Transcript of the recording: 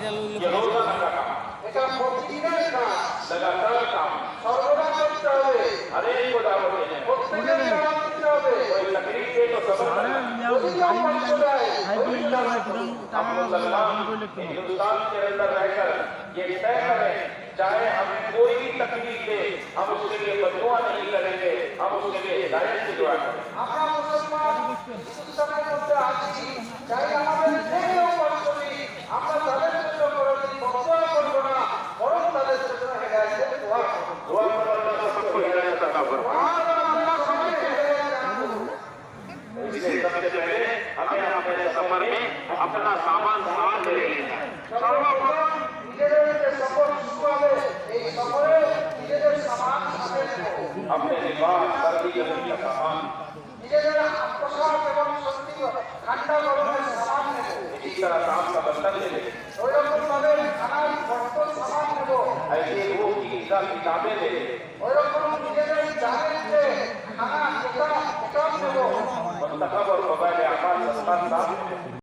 ये रोजाना का काम এটা প্রতিদিনের কাজ लगातार काम সর্বদা করতে হবে हर एक को दावत देने প্রত্যেকের দাওয়াত দিতে হবে कोई तकलीफ है तो सबर करना যদি কেউ কষ্ট দেয় हम मुसलमान हिंदुस्तान के अंदर रहकर ये तय करें चाहे हमें कोई भी तकलीफ दे हम उसके लिए बददुआ नहीं करेंगे हम उसके लिए हिदायत की दुआ करें আমরা মুসলমান হিন্দুস্তানের মধ্যে আছি চাই আমাদের যে কেউ কষ্ট দিই আমরা তাদের জন্য কোনোদিন বদদুয়া করবো না বরং তাদের জন্য হেদায়েতের দোয়া করব दुआ करो अल्लाह सबको हिदायत अता फरमाए আল্লাহ সবাইকে হেদায়েত দান করুন इसलिए सबसे पहले हमें अपने सफर में अपना सामान साथ ले लेना है সর্বপ্রথম নিজেদের যে সফর শুরু হবে এই সফরে নিজেদের সামান সাথে নেব अपने लिबास सर्दी गर्मी का सामान নিজেদের পোশাক এবং সত্যি ঠান্ডা গরমের সামান নেব इसी तरह काम का बर्तन ले लें ওইরকম ভাবে খানার বর্তন সামান নেব ऐसे वो की किताबें ले लें ওইরকম নিজেদের জানেন যে খানা কিতাব নেব मुस्तकब और फजाइल अमाल सस्ता साथ